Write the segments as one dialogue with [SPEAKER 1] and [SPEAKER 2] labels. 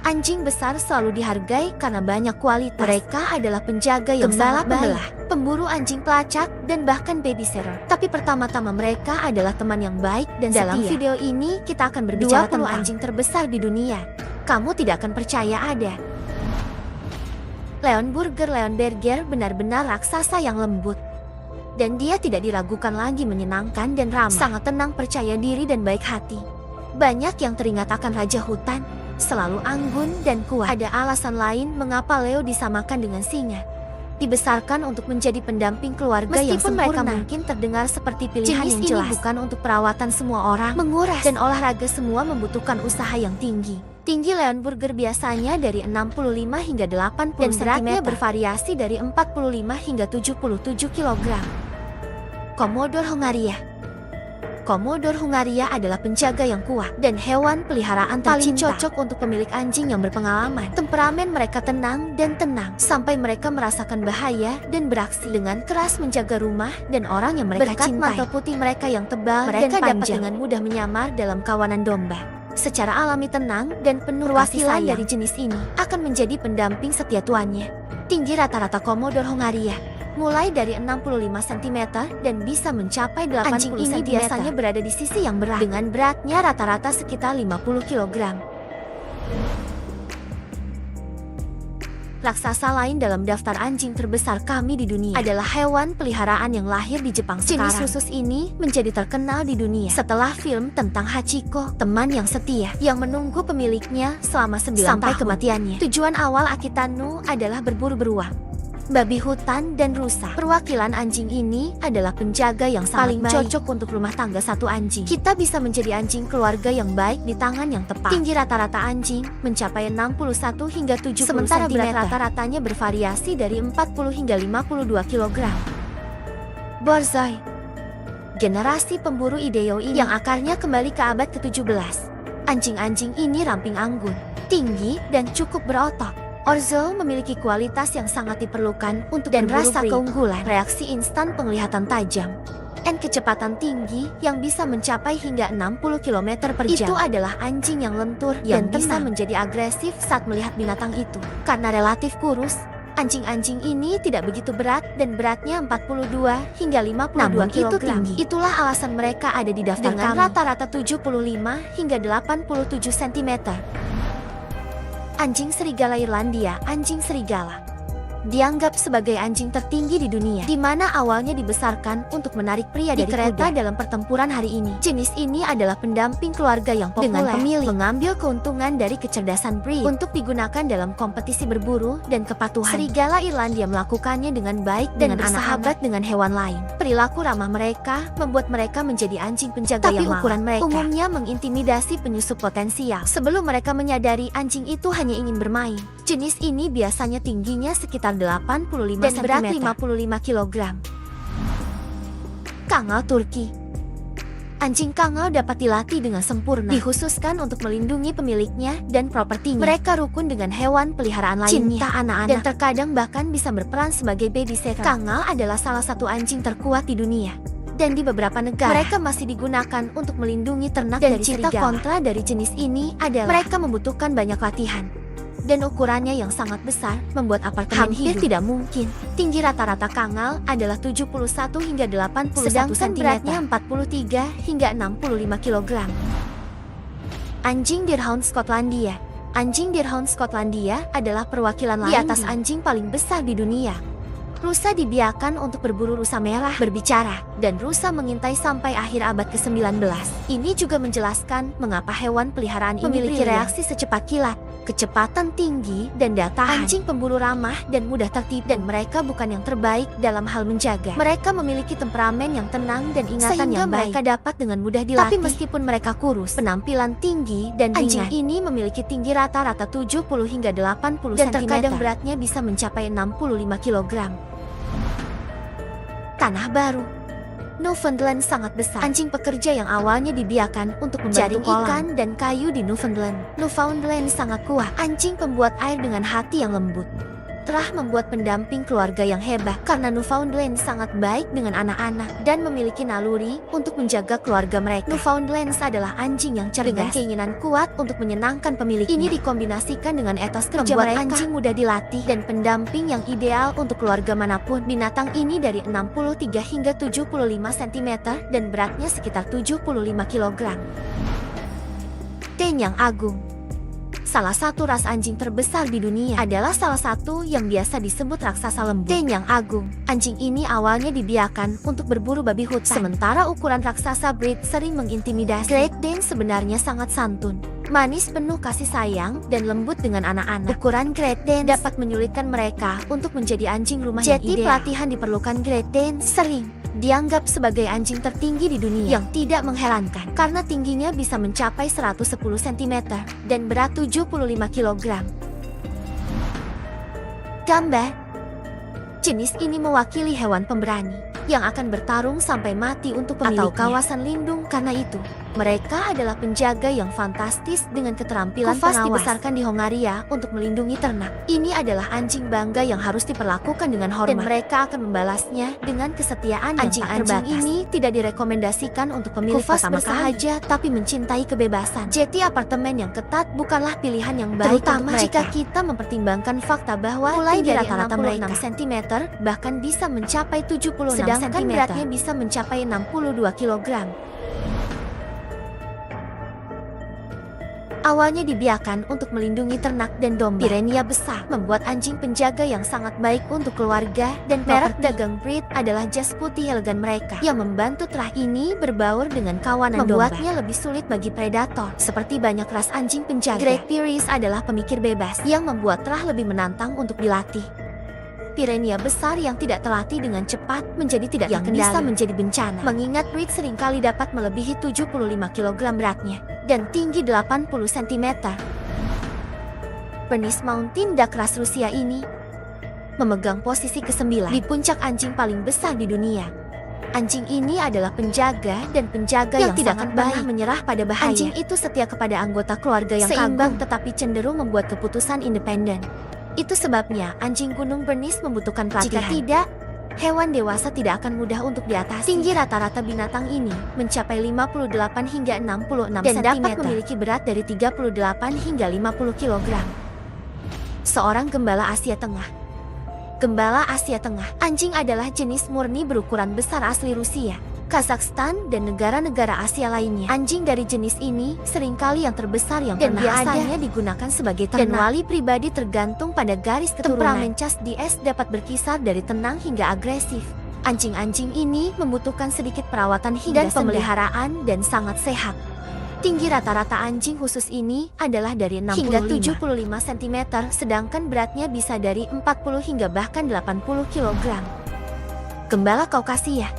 [SPEAKER 1] Anjing besar selalu dihargai karena banyak kualitas. Mereka adalah penjaga yang sangat baik, pemburu anjing pelacak, dan bahkan babysitter. Tapi pertama-tama mereka adalah teman yang baik dan setia. Dalam video ini kita akan berbicara tentang anjing terbesar di dunia. Kamu tidak akan percaya ada. Leonberger benar-benar raksasa yang lembut. Dan dia tidak diragukan lagi menyenangkan dan ramah. Sangat tenang, percaya diri, dan baik hati. Banyak yang teringat akan Raja Hutan, selalu anggun dan kuat. Ada alasan lain mengapa Leo disamakan dengan singa. Dibesarkan untuk menjadi pendamping keluarga yang sempurna. Mereka mungkin terdengar seperti pilihan yang jelas. Ini bukan untuk perawatan semua orang, menguras dan olahraga semua membutuhkan usaha yang tinggi. Tinggi Leonberger biasanya dari 65 hingga 80 dan beratnya bervariasi dari 45 hingga 77 kg. Komodor Hungaria adalah penjaga yang kuat dan hewan peliharaan paling cocok untuk pemilik anjing yang berpengalaman. Temperamen mereka tenang dan tenang sampai mereka merasakan bahaya dan beraksi dengan keras menjaga rumah dan orang yang mereka cintai. Berkat mantel putih mereka yang tebal dan panjang, dapat dengan mudah menyamar dalam kawanan domba. Secara alami tenang dan penuh kasih sayang dari jenis ini akan menjadi pendamping setia tuannya. Tinggi rata-rata Komodor Hungaria mulai dari 65 cm dan bisa mencapai 80 cm. Anjing ini biasanya berada di sisi yang berat dengan beratnya rata-rata sekitar 50 kg. Raksasa lain dalam daftar anjing terbesar kami di dunia adalah hewan peliharaan yang lahir di Jepang sekarang. Jenis khusus ini menjadi terkenal di dunia setelah film tentang Hachiko, teman yang setia yang menunggu pemiliknya selama 9 sampai tahun. Kematiannya. Tujuan awal Akitano adalah berburu beruang, babi hutan, dan rusa. Perwakilan anjing ini adalah penjaga yang paling cocok untuk rumah tangga satu anjing. Kita bisa menjadi anjing keluarga yang baik di tangan yang tepat. Tinggi rata-rata anjing mencapai 61 hingga 70 cm. Sementara berat rata-ratanya bervariasi dari 40 hingga 52 kg. Borzoi, generasi pemburu Ideo ini yang akarnya kembali ke abad ke-17. Anjing-anjing ini ramping anggun, tinggi, dan cukup berotot. Orzo memiliki kualitas yang sangat diperlukan untuk dan rasa keunggulan, reaksi instan, penglihatan tajam, dan kecepatan tinggi yang bisa mencapai hingga 60 km per jam. Itu adalah anjing yang lentur yang bisa menjadi agresif saat melihat binatang itu. Karena relatif kurus, anjing-anjing ini tidak begitu berat dan beratnya 42 hingga 52 kg. Itu tinggi. Itulah alasan mereka ada di daftar dengan rata-rata 75 hingga 87 cm. Anjing serigala Irlandia. Anjing serigala dianggap sebagai anjing tertinggi di dunia, di mana awalnya dibesarkan untuk menarik pria dari kereta dalam pertempuran hari ini. Jenis ini adalah pendamping keluarga yang populer dengan pemilik mengambil keuntungan dari kecerdasan pria untuk digunakan dalam kompetisi berburu dan kepatuhan. Serigala Irlandia melakukannya dengan baik dan bersahabat dengan hewan lain. Perilaku ramah mereka membuat mereka menjadi anjing penjaga yang malang. Ukuran mereka umumnya mengintimidasi penyusup potensial. Sebelum mereka menyadari anjing itu hanya ingin bermain. Jenis ini biasanya tingginya sekitar 85 dan berat 55 kg. Kangal Turki. Anjing kangal dapat dilatih dengan sempurna, dikhususkan untuk melindungi pemiliknya dan propertinya. Mereka rukun dengan hewan peliharaan lainnya, cinta anak-anak, dan terkadang bahkan bisa berperan sebagai babysitter. Kangal adalah salah satu anjing terkuat di dunia. Dan di beberapa negara, mereka masih digunakan untuk melindungi ternak dan dari serigala. Kontra dari jenis ini adalah mereka membutuhkan banyak latihan. Dan ukurannya yang sangat besar membuat apartemen hampir tidak mungkin. Tinggi rata-rata kangal adalah 71 hingga 81 cm, sedangkan beratnya 43 hingga 65 kg. Anjing Deerhound Skotlandia. Anjing Deerhound Skotlandia adalah perwakilan lain di atas anjing paling besar di dunia. Rusa dibiarkan untuk berburu rusa merah, berbicara, dan rusa mengintai sampai akhir abad ke-19. Ini juga menjelaskan mengapa hewan peliharaan ini memiliki reaksi secepat kilat, kecepatan tinggi, dan daya tahan. Anjing pemburu ramah dan mudah tertipu, dan mereka bukan yang terbaik dalam hal menjaga. Mereka memiliki temperamen yang tenang dan ingatan yang baik. Mereka dapat dengan mudah dilatih. Tapi meskipun mereka kurus, penampilan tinggi dan ringan, anjing ini memiliki tinggi rata-rata 70 hingga 80 cm dan terkadang beratnya bisa mencapai 65 kg. Tanah baru. Newfoundland sangat besar. Anjing pekerja yang awalnya dibiarkan untuk membantu ikan dan kayu di Newfoundland. Newfoundland sangat kuat. Anjing pembuat air dengan hati yang lembut. telah membuat pendamping keluarga yang hebat karena Newfoundland sangat baik dengan anak-anak dan memiliki naluri untuk menjaga keluarga mereka. Newfoundlands adalah anjing yang cerdas dengan keinginan kuat untuk menyenangkan pemiliknya. Ini dikombinasikan dengan etos kerja mereka. Anjing mudah dilatih dan pendamping yang ideal untuk keluarga manapun. Binatang ini dari 63 hingga 75 cm dan beratnya sekitar 75 kg. Denyang Agung, salah satu ras anjing terbesar di dunia, adalah salah satu yang biasa disebut raksasa lembut. Denyang Agung, anjing ini awalnya dibiarkan untuk berburu babi hutan, sementara ukuran raksasa Brit sering mengintimidasi. Great Dane sebenarnya sangat santun, manis, penuh kasih sayang, dan lembut dengan anak-anak. Ukuran Great Dane dapat menyulitkan mereka untuk menjadi anjing rumah yang ideal. Jadi pelatihan diperlukan. Great Dane sering dianggap sebagai anjing tertinggi di dunia, yang tidak mengherankan karena tingginya bisa mencapai 110 cm dan berat 75 kg. Gambar. Jenis ini mewakili hewan pemberani yang akan bertarung sampai mati untuk pemiliknya atau kawasan lindung. Karena itu, mereka adalah penjaga yang fantastis dengan keterampilan pengawas. Dibesarkan di Hongaria untuk melindungi ternak. Ini adalah anjing bangga yang harus diperlakukan dengan hormat, dan mereka akan membalasnya dengan kesetiaan yang tak terbatas. Anjing ini tidak direkomendasikan untuk pemilik pertama kali, tapi mencintai kebebasan. Jadi apartemen yang ketat bukanlah pilihan yang baik, terutama jika kita mempertimbangkan fakta bahwa mulai dari rata-rata 66 cm bahkan bisa mencapai 76 cm. Sedangkan beratnya bisa mencapai 62 kg. Awalnya dibiarkan untuk melindungi ternak dan domba. Pirenia besar membuat anjing penjaga yang sangat baik untuk keluarga dan merek dagang Brit adalah jas putih elegan mereka yang membantu terah ini berbaur dengan kawanan domba, membuatnya lebih sulit bagi predator. Seperti banyak ras anjing penjaga, Great Pyrenees adalah pemikir bebas yang membuat terah lebih menantang untuk dilatih. Pirenia besar yang tidak terlatih dengan cepat menjadi tidak terkendali, bisa menjadi bencana, mengingat Brit seringkali dapat melebihi 75 kg beratnya dan tinggi 80 cm. Bernese Mountain Dog ras Rusia ini memegang posisi ke-9 di puncak anjing paling besar di dunia. Anjing ini adalah penjaga dan penjaga yang tidak akan pernah menyerah pada bahaya. Anjing itu setia kepada anggota keluarga yang seimbang, tetapi cenderung membuat keputusan independen. Itu sebabnya anjing gunung Bernese membutuhkan pelatihan. Jika tidak, hewan dewasa tidak akan mudah untuk diatasi. Tinggi rata-rata binatang ini mencapai 58 hingga 66 cm dan dapat memiliki berat dari 38 hingga 50 kg. Seorang gembala Asia Tengah. Gembala Asia Tengah, anjing adalah jenis murni berukuran besar asli Rusia, Kazakhstan, dan negara-negara Asia lainnya. Anjing dari jenis ini seringkali yang terbesar yang dan biasanya digunakan sebagai ternak. Dan wali pribadi tergantung pada garis keturunan. Temperamen Cas DS dapat berkisar dari tenang hingga agresif. Anjing-anjing ini membutuhkan sedikit perawatan hingga pemeliharaan dan sangat sehat. Tinggi rata-rata anjing khusus ini adalah dari 65 hingga 75 cm, sedangkan beratnya bisa dari 40 hingga bahkan 80 kg. Gembala Kaukasia.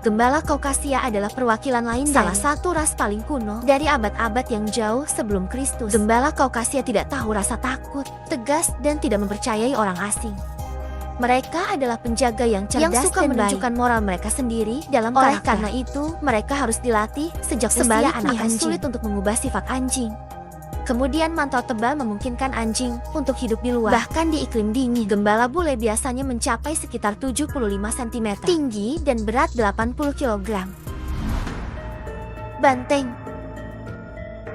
[SPEAKER 1] Gembala Kaukasia adalah perwakilan lain salah satu ras paling kuno dari abad-abad yang jauh sebelum Kristus. Gembala Kaukasia tidak tahu rasa takut, tegas, dan tidak mempercayai orang asing. Mereka adalah penjaga yang cerdas yang suka dan menunjukkan moral mereka sendiri dalam karakter. Karena itu, mereka harus dilatih sejak usia anak. Sulit untuk mengubah sifat anjing. Kemudian mantel tebal memungkinkan anjing untuk hidup di luar, bahkan di iklim dingin. Gembala bule biasanya mencapai sekitar 75 cm, tinggi dan berat 80 kg. Banteng,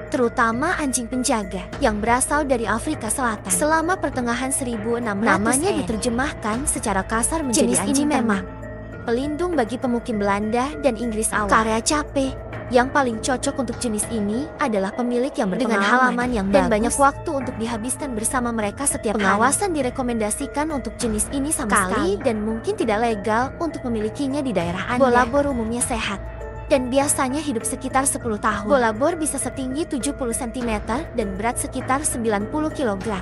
[SPEAKER 1] terutama anjing penjaga yang berasal dari Afrika Selatan. Selama pertengahan 1600, namanya diterjemahkan secara kasar menjadi anjing memang pelindung bagi pemukim Belanda dan Inggris awal. Karya Cape yang paling cocok untuk jenis ini adalah pemilik yang dengan halaman yang dan bagus, banyak waktu untuk dihabiskan bersama mereka setiap hari. Pengawasan direkomendasikan untuk jenis ini sama sekali dan mungkin tidak legal untuk memilikinya di daerah Anda. Bola bor umumnya sehat dan biasanya hidup sekitar 10 tahun. Bola bor bisa setinggi 70 cm dan berat sekitar 90 kg.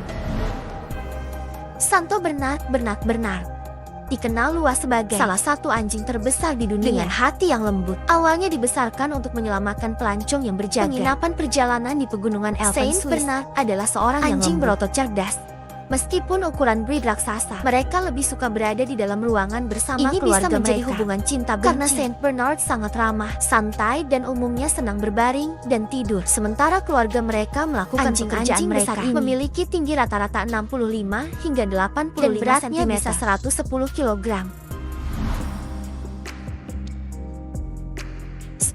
[SPEAKER 1] Santo Bernard dikenal luas sebagai salah satu anjing terbesar di dunia dengan hati yang lembut. Awalnya dibesarkan untuk menyelamatkan pelancong yang berjaga. Penginapan perjalanan di pegunungan Alpen, Saint Bernard adalah seorang anjing berotot cerdas Meskipun ukuran breed raksasa, mereka lebih suka berada di dalam ruangan bersama keluarga mereka. Ini bisa menjadi hubungan cinta benci. Karena Saint Bernard sangat ramah, santai, dan umumnya senang berbaring dan tidur. Sementara keluarga mereka melakukan pekerjaan mereka ini memiliki tinggi rata-rata 65 hingga 85 dan beratnya bisa 110 kg.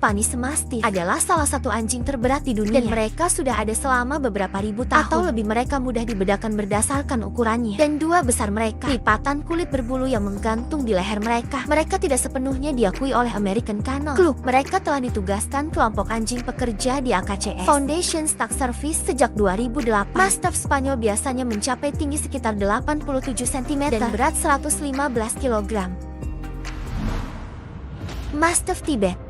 [SPEAKER 1] Spanish Mastiff adalah salah satu anjing terberat di dunia dan mereka sudah ada selama beberapa ribu tahun atau lebih. Mereka mudah dibedakan berdasarkan ukurannya dan dua besar mereka, lipatan kulit berbulu yang menggantung di leher mereka. Mereka tidak sepenuhnya diakui oleh American Kennel Club. Mereka telah ditugaskan kelompok anjing pekerja di AKCS Foundation Stock Service sejak 2008. Mastiff Spanyol biasanya mencapai tinggi sekitar 87 cm dan berat 115 kg. Mastiff Tibet.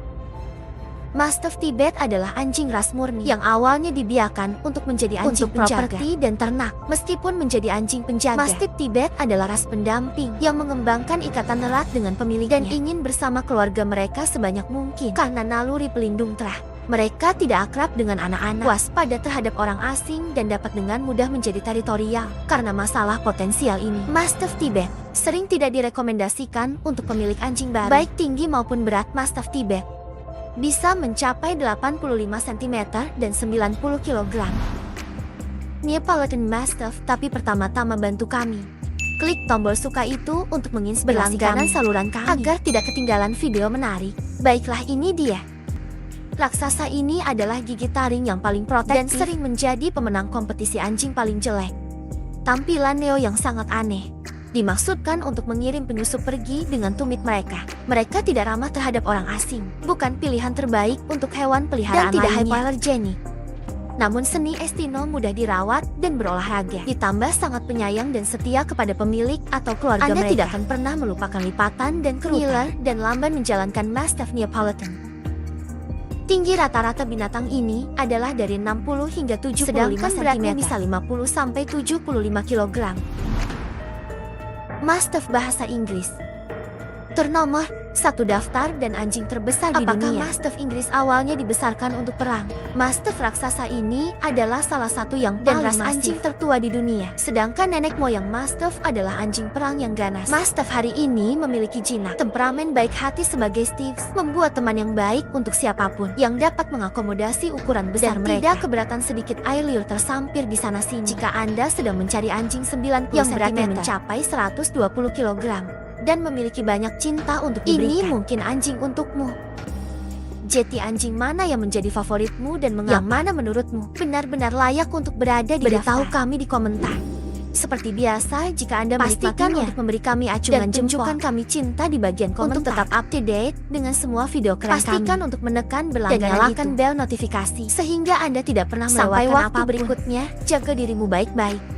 [SPEAKER 1] Mastiff Tibet adalah anjing ras murni yang awalnya dibiarkan untuk menjadi anjing penjaga dan ternak. Meskipun menjadi anjing penjaga, Mastiff Tibet adalah ras pendamping yang mengembangkan ikatan erat dengan pemiliknya dan ingin bersama keluarga mereka sebanyak mungkin. Karena naluri pelindung terah, mereka tidak akrab dengan anak-anak, waspada terhadap orang asing, dan dapat dengan mudah menjadi teritorial. Karena masalah potensial ini, Mastiff Tibet sering tidak direkomendasikan untuk pemilik anjing baru. Baik tinggi maupun berat Mastiff Tibet bisa mencapai 85 cm dan 90 kg. Neapolitan Mastiff, tapi pertama-tama bantu kami. Klik tombol suka itu untuk menginspirasi kami saluran kami agar tidak ketinggalan video menarik. Baiklah, ini dia. Raksasa ini adalah gigi taring yang paling protektif dan sering menjadi pemenang kompetisi anjing paling jelek. Tampilan Neo yang sangat aneh dimaksudkan untuk mengirim penyusup pergi dengan tumit mereka. Mereka tidak ramah terhadap orang asing, bukan pilihan terbaik untuk hewan peliharaan dan tidak hypoallergenic. Namun seni Estino mudah dirawat dan berolahraga, ditambah sangat penyayang dan setia kepada pemilik atau keluarga mereka. Anda tidak akan pernah melupakan lipatan dan kerutan dan lamban menjalankan Mastiff Neapolitan. Tinggi rata-rata binatang ini adalah dari 60 hingga 75 cm, sedangkan beratnya bisa 50 sampai 75 kg. Mastiff bahasa Inggris. Ternomor 1 daftar dan anjing terbesar di dunia. Apakah Mastiff Inggris awalnya dibesarkan untuk perang? Mastiff raksasa ini adalah salah satu yang paling ras anjing tertua di dunia. Sedangkan nenek moyang Mastiff adalah anjing perang yang ganas. Mastiff hari ini memiliki jinak, temperamen baik hati sebagai Steves, membuat teman yang baik untuk siapapun yang dapat mengakomodasi ukuran besar dan mereka. Tidak keberatan sedikit air liur tersampir di sana sini. Jika Anda sedang mencari anjing 90 yang beratnya mencapai 120 kg. Dan memiliki banyak cinta untuk diberikan. Ini mungkin anjing untukmu. Jeti anjing mana yang menjadi favoritmu dan mengapa? Yang mana menurutmu benar-benar layak untuk berada di beritahu kami di komentar. Seperti biasa, jika Anda menikmatinya, untuk memberi kami acungan jempol dan tunjukkan kami cinta di bagian komentar. Untuk tetap up to date dengan semua video keren kami, pastikan untuk menekan berlangganan dan nyalakan bel notifikasi sehingga Anda tidak pernah melewatkan apapun. Sampai waktu berikutnya, jaga dirimu baik-baik.